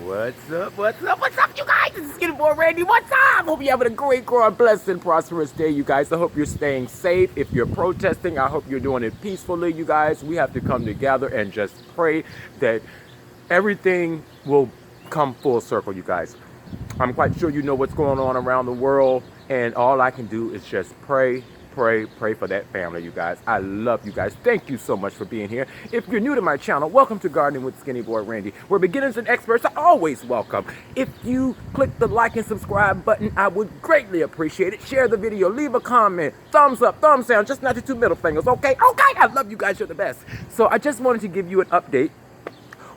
What's up, you guys? This is SkinnyBoyRandy. What's up? Hope you're having a great, growing, blessed, and prosperous day, you guys. I hope you're staying safe. If you're protesting, I hope you're doing it peacefully, you guys. We have to come together and just pray that everything will come full circle, you guys. I'm quite sure you know what's going on around the world, and all I can do is just pray for that family, you guys. I love you guys. Thank you so much for being here. If you're new to my channel, welcome to Gardening with SkinnyBoyRandy, where beginners and experts are always welcome. If you click the like and subscribe button, I would greatly appreciate it. Share the video, leave a comment, thumbs up, thumbs down, just not your two middle fingers, okay? Okay, I love you guys. You're the best. So I just wanted to give you an update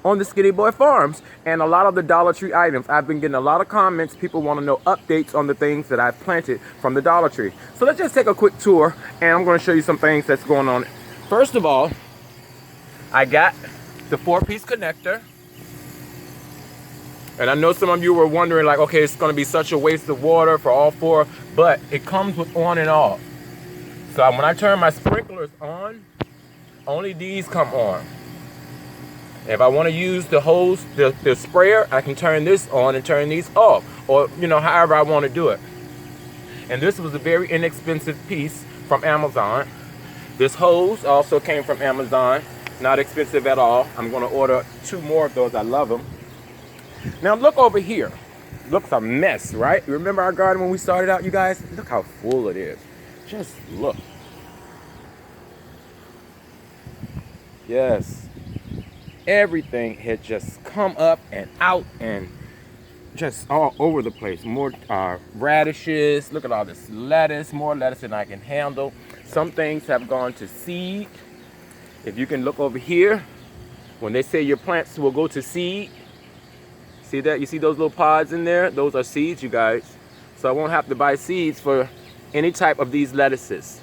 on the SkinnyBoy Farms and a lot of the Dollar Tree items. I've been getting a lot of comments. People want to know updates on the things that I've planted from the Dollar Tree. So let's just take a quick tour, and I'm going to show you some things that's going on. First of all, I got the 4-piece connector. And I know some of you were wondering, like, okay, it's going to be such a waste of water for all 4, but it comes with on and off. So when I turn my sprinklers on, only these come on. If I want to use the hose, the sprayer, I can turn this on and turn these off, or, you know, however I want to do it. And this was a very inexpensive piece from Amazon. This hose also came from Amazon, not expensive at all. I'm going to order 2 more of those. I love them. Now look over here. Looks a mess, right? Remember our garden when we started out, you guys? Look how full it is. Just look. Yes. Everything had just come up and out and just all over the place. More radishes. Look at all this lettuce. More lettuce than I can handle. Some things have gone to seed. If you can look over here, when they say your plants will go to seed, see that? You see those little pods in there? Those are seeds, you guys. So I won't have to buy seeds for any type of these lettuces.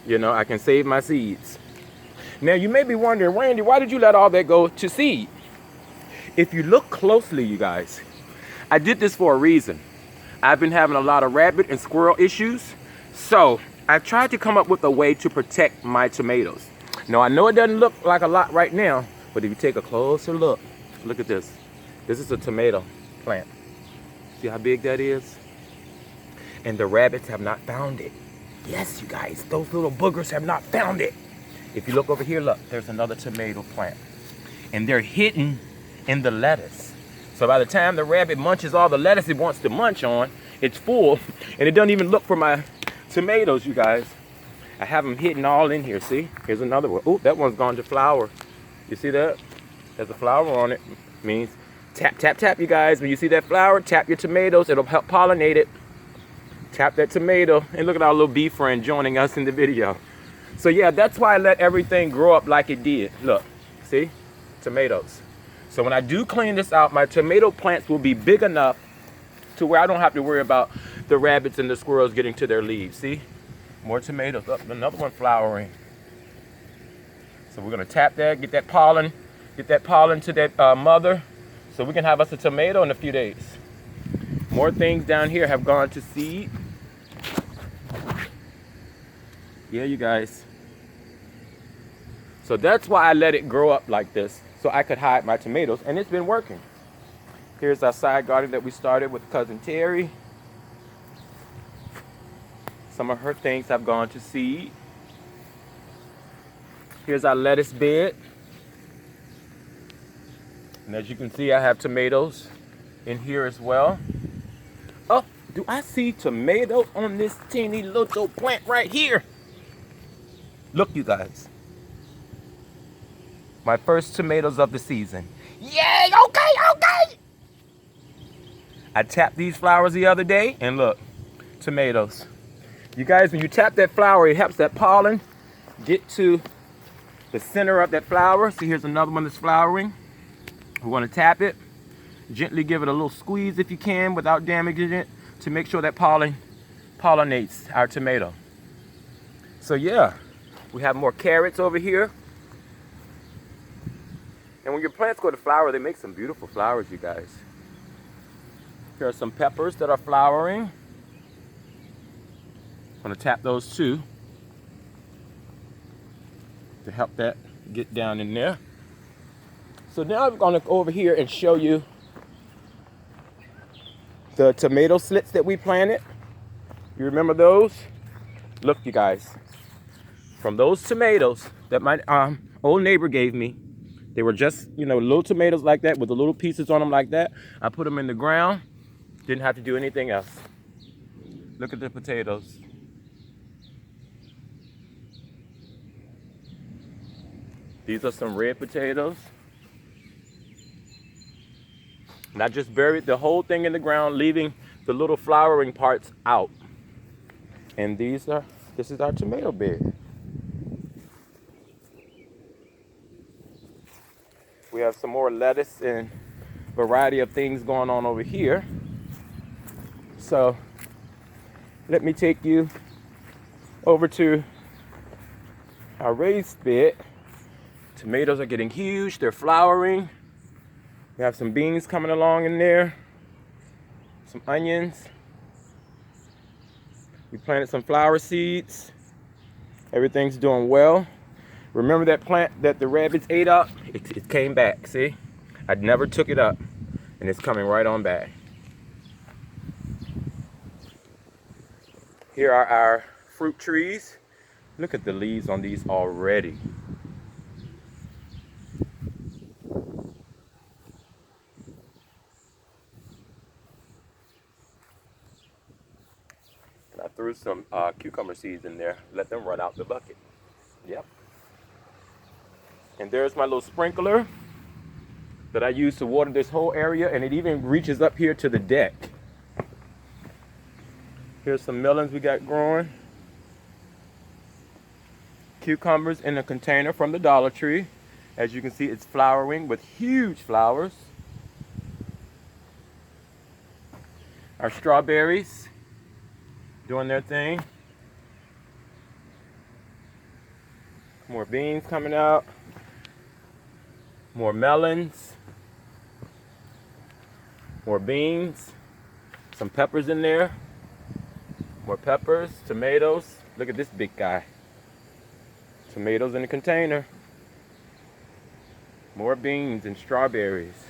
You know, I can save my seeds. Now, you may be wondering, Randy, why did you let all that go to seed? If you look closely, you guys, I did this for a reason. I've been having a lot of rabbit and squirrel issues, so I tried to come up with a way to protect my tomatoes. Now, I know it doesn't look like a lot right now, but if you take a closer look, look at this. This is a tomato plant. See how big that is? And the rabbits have not found it. Yes, you guys, those little boogers have not found it. If you look over here, look, there's another tomato plant. And they're hidden in the lettuce. So by the time the rabbit munches all the lettuce it wants to munch on, it's full. And it doesn't even look for my tomatoes, you guys. I have them hidden all in here, see? Here's another one. Oh, that one's gone to flower. You see that? There's a flower on it. Means tap, tap, tap, you guys. When you see that flower, tap your tomatoes. It'll help pollinate it. Tap that tomato. And look at our little bee friend joining us in the video. So yeah, that's why I let everything grow up like it did. Look, see? Tomatoes. So when I do clean this out, my tomato plants will be big enough to where I don't have to worry about the rabbits and the squirrels getting to their leaves. See? More tomatoes. Oh, another one flowering. So we're going to tap that, get that pollen to that mother, so we can have us a tomato in a few days. More things down here have gone to seed. Yeah, you guys. So that's why I let it grow up like this, so I could hide my tomatoes, and it's been working. Here's our side garden that we started with Cousin Terry. Some of her things have gone to seed. Here's our lettuce bed. And as you can see, I have tomatoes in here as well. Oh, do I see tomatoes on this teeny little plant right here? Look, you guys. My first tomatoes of the season. Yay! Okay! I tapped these flowers the other day, and look, tomatoes. You guys, when you tap that flower, it helps that pollen get to the center of that flower. See, here's another one that's flowering. We want to tap it. Gently give it a little squeeze if you can without damaging it, to make sure that pollen pollinates our tomato. So yeah, we have more carrots over here. And when your plants go to flower, they make some beautiful flowers, you guys. Here are some peppers that are flowering. I'm going to tap those too to help that get down in there. So now I'm gonna go over here and show you the tomato slits that we planted. You remember those? Look, you guys, from those tomatoes that my old neighbor gave me, they were just, you know, little tomatoes like that with the little pieces on them like that. I put them in the ground, didn't have to do anything else. Look at the potatoes. These are some red potatoes. And I just buried the whole thing in the ground, leaving the little flowering parts out. And this is our tomato bed. We have some more lettuce and variety of things going on over here. So let me take you over to our raised bed. Tomatoes are getting huge, they're flowering. We have some beans coming along in there, some onions. We planted some flower seeds. Everything's doing well. Remember that plant that the rabbits ate up? It came back, see? I never took it up, and it's coming right on back. Here are our fruit trees. Look at the leaves on these already. I threw some cucumber seeds in there, let them run out the bucket. Yep. And there's my little sprinkler that I use to water this whole area, and it even reaches up here to the deck. Here's some melons we got growing. Cucumbers in a container from the Dollar Tree. As you can see, it's flowering with huge flowers. Our strawberries doing their thing. More beans coming out. More melons. More beans. Some peppers in there. More peppers, tomatoes. Look at this big guy. Tomatoes in a container. More beans and strawberries.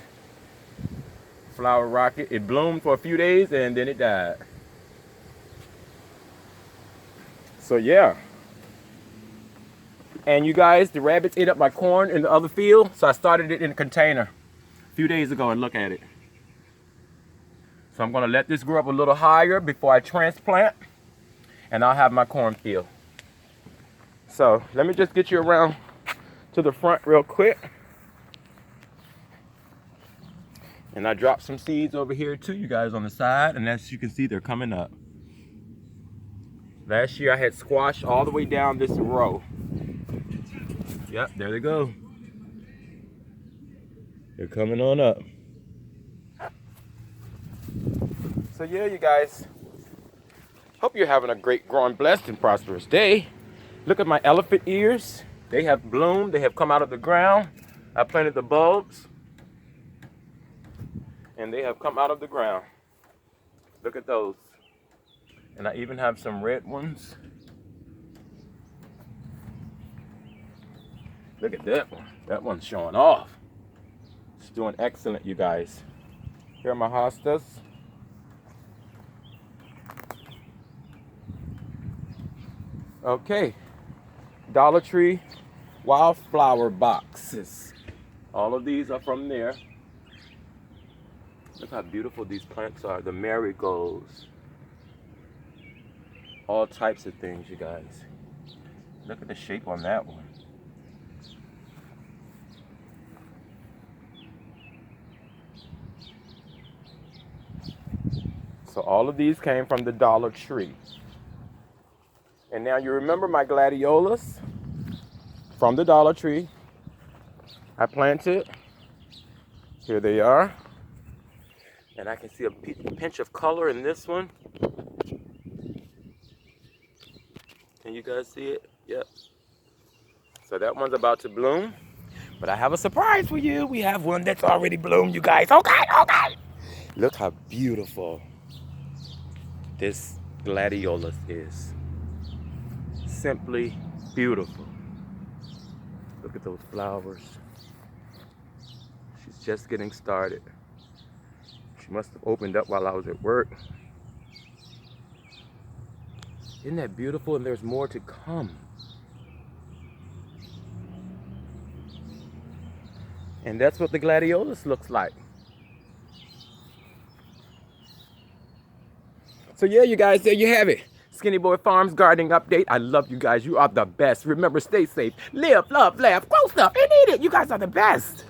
Flower rocket. It bloomed for a few days and then it died. So yeah. And you guys, the rabbits ate up my corn in the other field, so I started it in a container a few days ago, and look at it. So I'm gonna let this grow up a little higher before I transplant, and I'll have my cornfield. So let me just get you around to the front real quick. And I dropped some seeds over here too, you guys, on the side, and as you can see, they're coming up. Last year I had squash all the way down this row. Yep, there they go. They're coming on up. So yeah, you guys, hope you're having a great, growing, blessed, and prosperous day. Look at my elephant ears. They have bloomed. They have come out of the ground. I planted the bulbs, and they have come out of the ground. Look at those. And I even have some red ones. Look at that one. That one's showing off. It's doing excellent, you guys. Here are my hostas. Okay. Dollar Tree Wildflower Boxes. All of these are from there. Look how beautiful these plants are. The marigolds. All types of things, you guys. Look at the shape on that one. So all of these came from the Dollar Tree. And now you remember my gladiolus from the Dollar Tree. I planted. Here they are. And I can see a pinch of color in this one. Can you guys see it? Yep. So that one's about to bloom. But I have a surprise for you. We have one that's already bloomed, you guys. Okay, okay. Look how beautiful this gladiolus is. Simply beautiful. Look at those flowers. just getting started. She must have opened up while I was at work. Isn't that beautiful? And there's more to come. And that's what the Gladiolus looks like. So yeah, you guys, there you have it. Skinny Boy Farms gardening update. I love you guys. You are the best. Remember, stay safe. Live, love, laugh, grow stuff, and eat it. You guys are the best.